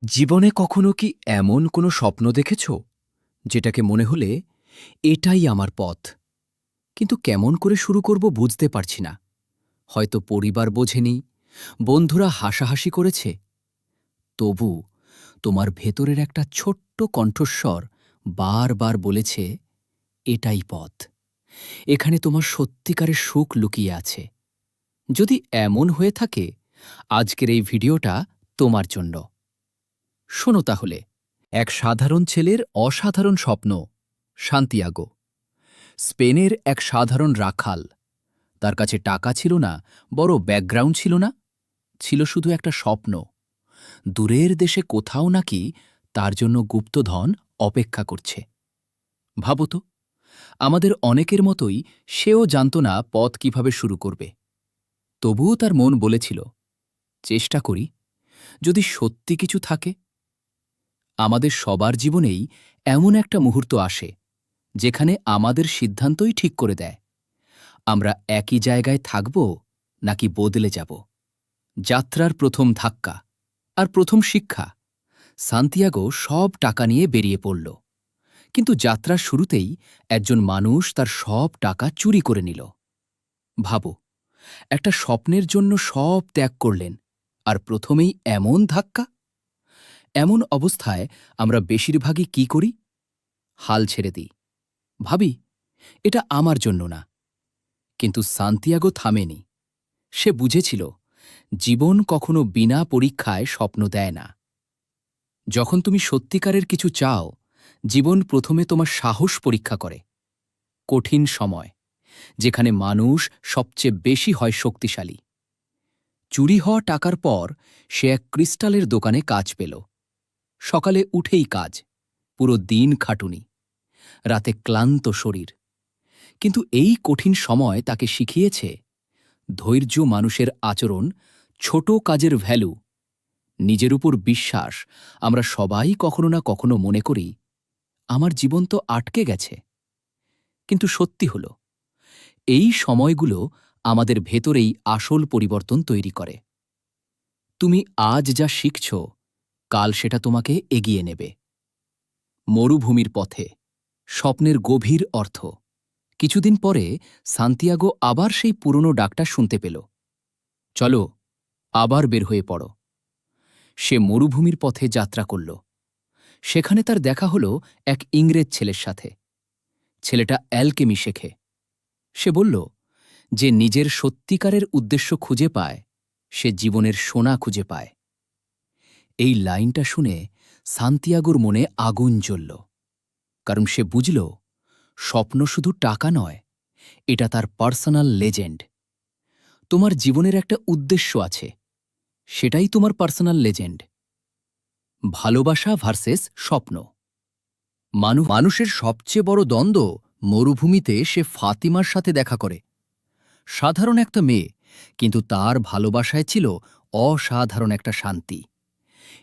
জীবনে কখনো কি এমন কোনো স্বপ্ন দেখেছ যেটাকে মনে হলে এটাই আমার পথ, কিন্তু কেমন করে শুরু করব বুঝতে পারছি না? হয়তো পরিবার বোঝেনি, বন্ধুরা হাসাহাসি করেছে, তবু তোমার ভেতরের একটা ছোট্ট কণ্ঠস্বর বারবার বলেছে এটাই পথ, এখানে তোমার সত্যিকারের সুখ লুকিয়ে আছে। যদি এমন হয়ে থাকে, আজকের এই ভিডিওটা তোমার জন্য। শোনো তাহলে, এক সাধারণ ছেলের অসাধারণ স্বপ্ন। সান্তিয়াগো, স্পেনের এক সাধারণ রাখাল। তার কাছে টাকা ছিল না, বড় ব্যাকগ্রাউন্ড ছিল না, ছিল শুধু একটা স্বপ্ন। দূরের দেশে কোথাও নাকি তার জন্য গুপ্তধন অপেক্ষা করছে। ভাবো তো, আমাদের অনেকের মতোই সেও জানত না পথ কিভাবে শুরু করবে। তবুও তার মন বলেছিল, চেষ্টা করি, যদি সত্যি কিছু থাকে। আমাদের সবার জীবনেই এমন একটা মুহূর্ত আসে যেখানে আমাদের সিদ্ধান্তই ঠিক করে দেয় আমরা একই জায়গায় থাকব নাকি বদলে যাব। যাত্রার প্রথম ধাক্কা আর প্রথম শিক্ষা। সান্তিয়াগো সব টাকা নিয়ে বেরিয়ে পড়ল, কিন্তু যাত্রার শুরুতেই একজন মানুষ তার সব টাকা চুরি করে নিল। ভাবো, একটা স্বপ্নের জন্য সব ত্যাগ করলেন, আর প্রথমেই এমন ধাক্কা। এমন অবস্থায় আমরা বেশিরভাগই কি করি? হাল ছেড়ে দিই, ভাবি এটা আমার জন্য না। কিন্তু সান্তিয়াগো থামেনি। সে বুঝেছিল, জীবন কখনো বিনা পরীক্ষায় স্বপ্ন দেয় না। যখন তুমি সত্যিকারের কিছু চাও, জীবন প্রথমে তোমার সাহস পরীক্ষা করে। কঠিন সময়, যেখানে মানুষ সবচেয়ে বেশি হয় শক্তিশালী। চুরি হওয়া টাকার পর সে এক ক্রিস্টালের দোকানে কাজ পেল। সকালে উঠেই কাজ, পুরো দিন খাটুনি, রাতে ক্লান্ত শরীর। কিন্তু এই কঠিন সময় তাকে শিখিয়েছে ধৈর্য, মানুষের আচরণ, ছোট কাজের ভ্যালু, নিজের উপর বিশ্বাস। আমরা সবাই কখনো না কখনো মনে করি আমার জীবন তো আটকে গেছে, কিন্তু সত্যি হল এই সময়গুলো আমাদের ভেতরেই আসল পরিবর্তন তৈরি করে। তুমি আজ যা শিখছ, কাল সেটা তোমাকে এগিয়ে নেবে। মরুভূমির পথে স্বপ্নের গভীর অর্থ। কিছুদিন পরে সান্তিয়াগো আবার সেই পুরনো ডাকটা শুনতে পেল, চলো আবার বের হয়ে পড়ো। সে মরুভূমির পথে যাত্রা করল। সেখানে তার দেখা হল এক ইংরেজ ছেলের সাথে। ছেলেটা অ্যালকেমি শেখে। সে বলল, যে নিজের সত্যিকারের উদ্দেশ্য খুঁজে পায়, সে জীবনের সোনা খুঁজে পায়। এই লাইনটা শুনে সান্তিয়াগোর মনে আগুন জ্বলল, কারণ সে বুঝল স্বপ্ন শুধু টাকা নয়, এটা তার পার্সোনাল লেজেন্ড। তোমার জীবনের একটা উদ্দেশ্য আছে, সেটাই তোমার পার্সোনাল লেজেন্ড। ভালোবাসা ভার্সেস স্বপ্ন। মানুষের সবচেয়ে বড় দ্বন্দ্ব মরুভূমিতে। সে ফাতিমার সাথে দেখা করে। সাধারণ একটা মেয়ে, কিন্তু তার ভালোবাসায় ছিল অসাধারণ একটা শান্তি।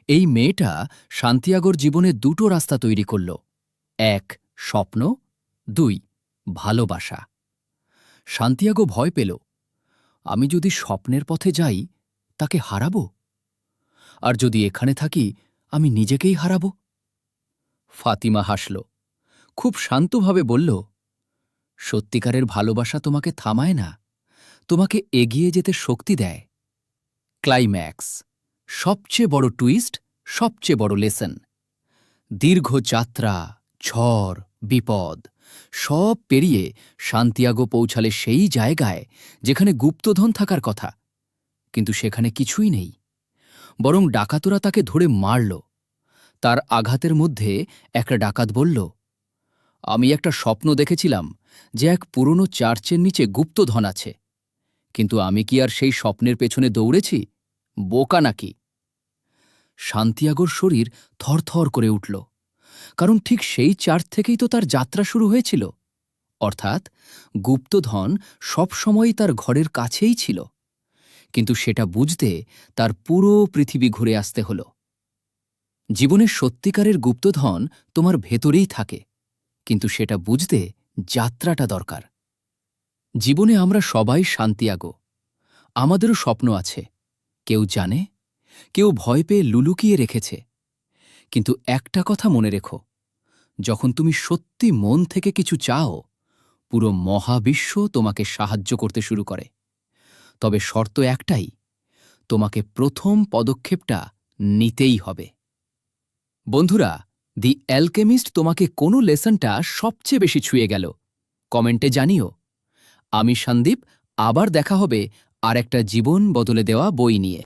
এই মেয়েটা সান্তিয়াগোর জীবনে দুটো রাস্তা তৈরি করল। এক, স্বপ্ন। দুই, ভালোবাসা। সান্তিয়াগো ভয় পেল, আমি যদি স্বপ্নের পথে যাই তাকে হারাব, আর যদি এখানে থাকি আমি নিজেকেই হারাব। ফাতিমা হাসল, খুব শান্তভাবে বলল, সত্যিকারের ভালোবাসা তোমাকে থামায় না, তোমাকে এগিয়ে যেতে শক্তি দেয়। ক্লাইম্যাক্স, সবচেয়ে বড় টুইস্ট, সবচেয়ে বড় লেসন। দীর্ঘ যাত্রা, ঝড়, বিপদ সব পেরিয়ে সান্তিয়াগো পৌঁছালে সেই জায়গায় যেখানে গুপ্তধন থাকার কথা, কিন্তু সেখানে কিছুই নেই। বরং ডাকাতরা তাকে ধরে মারল। তার আঘাতের মধ্যে একটা ডাকাত বলল, আমি একটা স্বপ্ন দেখেছিলাম যে এক পুরনো চার্চের নিচে গুপ্তধন আছে, কিন্তু আমি কি আর সেই স্বপ্নের পেছনে দৌড়েছি? বোকা নাকি? সান্তিয়াগোর শরীর থরথর করে উঠল, কারণ ঠিক সেই চার্চ থেকেই তো তার যাত্রা শুরু হয়েছিল। অর্থাৎ গুপ্তধন সবসময়ই তার ঘরের কাছেই ছিল, কিন্তু সেটা বুঝতে তার পুরো পৃথিবী ঘুরে আসতে হল। জীবনের সত্যিকারের গুপ্তধন তোমার ভেতরেই থাকে, কিন্তু সেটা বুঝতে যাত্রাটা দরকার। জীবনে আমরা সবাই সান্তিয়াগো। আমাদেরও স্বপ্ন আছে, কেউ জানে, কেউ ভয় পেয়ে লুলুকিয়ে রেখেছে, কিন্তু একটা কথা মনে রেখো, যখন তুমি সত্যি মন থেকে কিছু চাও, পুরো মহাবিশ্ব তোমাকে সাহায্য করতে শুরু করে। তবে শর্ত একটাই, তোমাকে প্রথম পদক্ষেপটা নিতেই হবে। বন্ধুরা, দি অ্যালকেমিস্ট তোমাকে কোনো লেসনটা সবচেয়ে বেশি ছুঁয়ে গেল? কমেন্টে জানিও। আমি সন্দীপ, আবার দেখা হবে আর একটা জীবন বদলে দেওয়া বই নিয়ে।